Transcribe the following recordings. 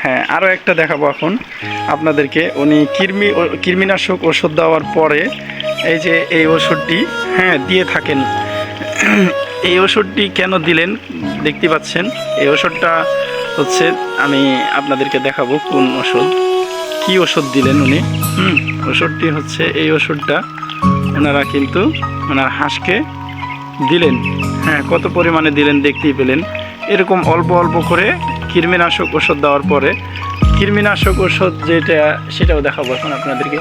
হ্যাঁ, আরও একটা দেখাবো এখন আপনাদেরকে। উনি কৃমিনাশক ওষুধ দেওয়ার পরে এই যে এই ওষুধটি দিয়ে থাকেন। এই ওষুধটি কেন দিলেন দেখতে পাচ্ছেন। এই ওষুধটা হচ্ছে আমি আপনাদেরকে দেখাবো কোন ওষুধ, কি ওষুধ দিলেন উনি। ওষুধটি হচ্ছে এই ওষুধটা ওনারা কিন্তু ওনার হাঁসকে দিলেন। কত পরিমাণে দিলেন দেখতেই পেলেন। এরকম অল্প অল্প করে কৃমিনাশক ওষুধ দেওয়ার পরে, কৃমিনাশক ওষুধ যেটা সেটাও দেখাবো এখন আপনাদেরকে।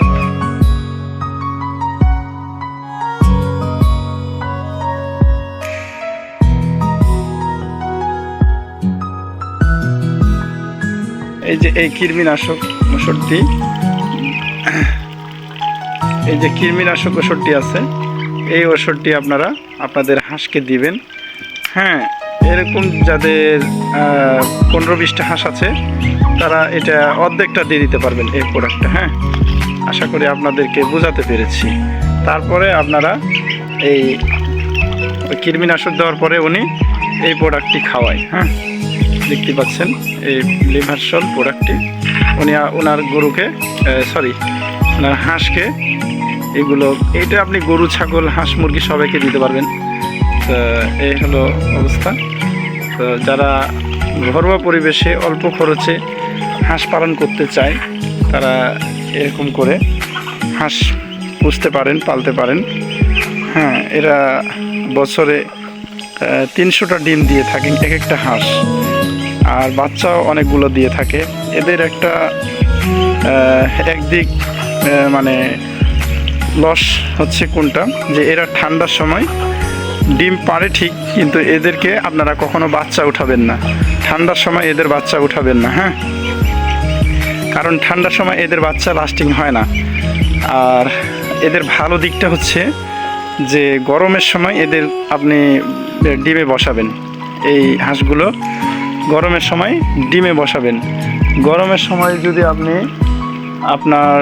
এই যে এই কৃমিনাশক ওষুধটি, এই যে কৃমিনাশক ওষুধটি আছে, এই ওষুধটি আপনারা আপনাদের হাঁসকে দিবেন। এরকম যাদের 15-20টা হাঁস আছে তারা এটা অর্ধেকটা দিয়ে দিতে পারবেন এই প্রোডাক্টটা। আশা করি আপনাদেরকে বোঝাতে পেরেছি। তারপরে আপনারা এই কৃমিনাশক দেওয়ার পরে উনি এই প্রোডাক্টটি খাওয়ায়। দেখতে পাচ্ছেন এই লিভারসল প্রোডাক্টটি উনি ওনার গরুকে ওনার হাঁসকে এইটা আপনি গরু, ছাগল, হাঁস, মুরগি সবাইকে দিতে পারবেন। তো এই হলো অবস্থা। তো যারা ঘরোয়া পরিবেশে অল্প খরচে হাঁস পালন করতে চায় তারা এরকম করে হাঁস পুষতে পারেন, পালতে পারেন। এরা বছরে 300টা ডিম দিয়ে থাকেন এক একটা হাঁস, আর বাচ্চাও অনেকগুলো দিয়ে থাকে। এদের একটা একদিক মানে লস হচ্ছে কোনটা, যে এরা ঠান্ডার সময় ডিম পারে ঠিক, কিন্তু এদেরকে আপনারা কখনো বাচ্চা উঠাবেন না। ঠান্ডার সময় এদের বাচ্চা উঠাবেন না। কারণ ঠান্ডার সময় এদের বাচ্চা লাস্টিং হয় না। আর এদের ভালো দিকটা হচ্ছে যে গরমের সময় এদের আপনি ডিমে বসাবেন। এই হাঁসগুলো গরমের সময় ডিমে বসাবেন। গরমের সময় যদি আপনি আপনার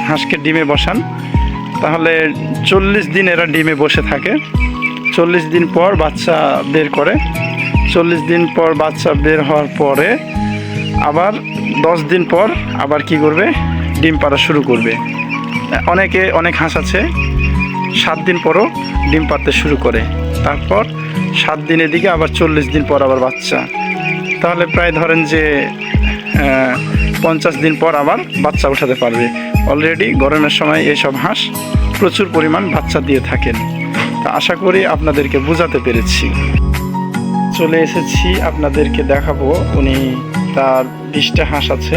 হাঁসকে ডিমে বসান তাহলে 40 দিন এরা ডিমে বসে থাকে। 40 দিন পর বাচ্চা বের করে। 40 দিন পর বাচ্চা বের হওয়ার পরে আবার 10 দিন পর আবার কি করবে, ডিম পাড়া শুরু করবে। অনেক হাঁস আছে 7 দিন পরও ডিম পাড়তে শুরু করে। তারপর 7 দিনের দিকে আবার 40 দিন পর আবার বাচ্চা। তাহলে প্রায় ধরেন যে 50 দিন পর আবার বাচ্চা উঠাতে পারবে। অলরেডি গরমের সময় এইসব হাঁস প্রচুর পরিমাণ বাচ্চা দিয়ে থাকেন। তা আশা করি আপনাদেরকে বোঝাতে পেরেছি। চলে এসেছি আপনাদেরকে দেখাবো। উনি তার 20টা হাঁস আছে,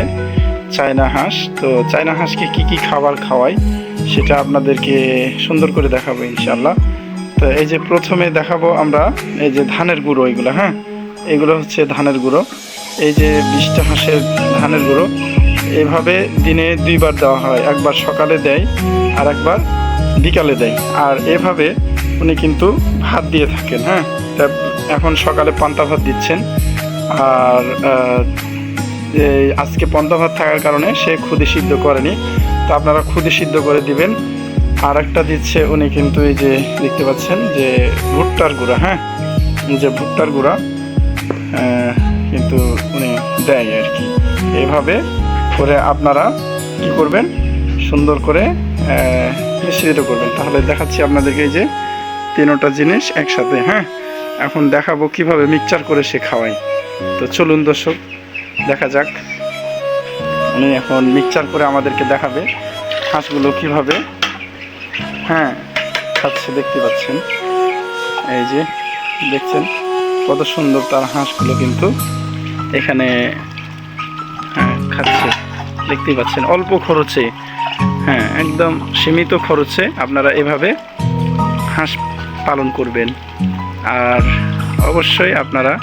চায়না হাঁস। তো চায়না হাঁসকে কি খাবার খাওয়ায় সেটা আপনাদেরকে সুন্দর করে দেখাবো ইনশাল্লাহ। তো এই যে প্রথমে দেখাবো আমরা এই যে ধানের গুঁড়ো, এগুলো হচ্ছে ধানের গুঁড়ো। এই যে 20টা হাঁসের ধানের গুঁড়ো এভাবে দিনে 2 বার দেওয়া হয়। একবার সকালে দেয় আর একবার বিকালে দেয়। আর এভাবে উনি কিন্তু ভাত দিয়ে থাকেন। তা এখন সকালে পান্তা ভাত দিচ্ছেন। আর আজকে পান্তা ভাত থাকার কারণে সে খুদে সিদ্ধ করেনি, তো আপনারা খুদে সিদ্ধ করে দিবেন। আর একটা দিচ্ছে উনি কিন্তু এই যে দেখতে পাচ্ছেন যে ভুট্টার গুঁড়া। যে ভুট্টার গুঁড়া কিন্তু উনি দেয় আর কি। এভাবে করে আপনারা কি করবেন, সুন্দর করে মিশ্রিত করবেন। তাহলে দেখাচ্ছি আপনাদেরকে এই যে 3টা জিনিস একসাথে। এখন দেখাবো কিভাবে মিক্সচার করে সে খাওয়ায়। তো চলুন দর্শক দেখা যাক। উনি এখন মিক্সচার করে আমাদেরকে দেখাবে হাঁসগুলো কিভাবে খাচ্ছে। দেখতে পাচ্ছেন এই যে দেখছেন কত সুন্দর তার হাঁসগুলো কিন্তু এখানে খাচ্ছে। দেখতেই পাচ্ছেন অল্প খরচে, একদম সীমিত খরচে আপনারা এভাবে হাঁস পালন করবেন। আর অবশ্যই আপনারা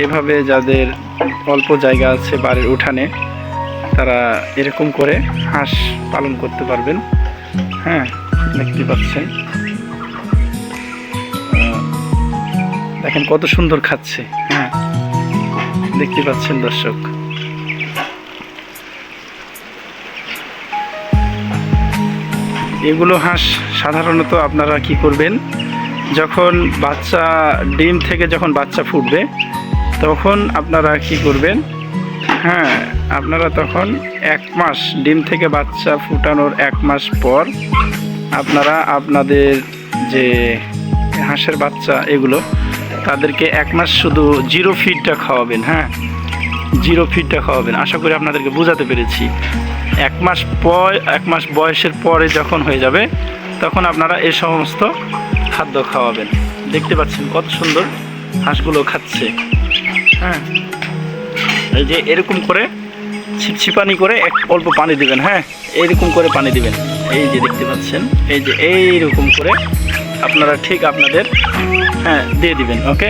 এভাবে যাদের অল্প জায়গা আছে বাড়ির উঠানে তারা এরকম করে হাঁস পালন করতে পারবেন। দেখতে পাচ্ছেন দেখেন কত সুন্দর খাচ্ছে। দেখতে পাচ্ছেন দর্শক। এগুলো হাঁস সাধারণত আপনারা কি করবেন, যখন ডিম থেকে যখন বাচ্চা ফুটবে তখন আপনারা কি করবেন, হ্যাঁ আপনারা তখন 1 মাস ডিম থেকে বাচ্চা ফুটানোর 1 মাস পর আপনারা আপনাদের যে হাঁসের বাচ্চা এগুলো তাদেরকে 1 মাস শুধু জিরো ফিডটা খাওয়াবেন। হ্যাঁ, জিরো ফিডটা খাওয়াবেন। আশা করি আপনাদেরকে বোঝাতে পেরেছি। 1 মাস বয়সের পরে যখন হয়ে যাবে তখন আপনারা এই সমস্ত খাদ্য খাওয়াবেন। দেখতে পাচ্ছেন কত সুন্দর হাঁসগুলো খাচ্ছে। হ্যাঁ, এই যে এরকম করে ছিপছিপানি করে অল্প পানি দিবেন। হ্যাঁ, এইরকম করে পানি দিবেন। এই যে দেখতে পাচ্ছেন, এই যে এইরকম করে আপনারা ঠিক আপনাদের দিয়ে দিবেন। ওকে,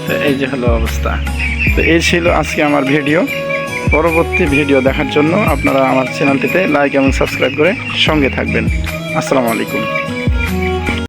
তো এই যে হলো অবস্থা। তো এই ছিল আজকে আমার ভিডিও। পরবর্তী ভিডিও দেখার জন্য আপনারা আমার চ্যানেলটিতে লাইক এবং সাবস্ক্রাইব করে সঙ্গে থাকবেন। আসসালামু আলাইকুম।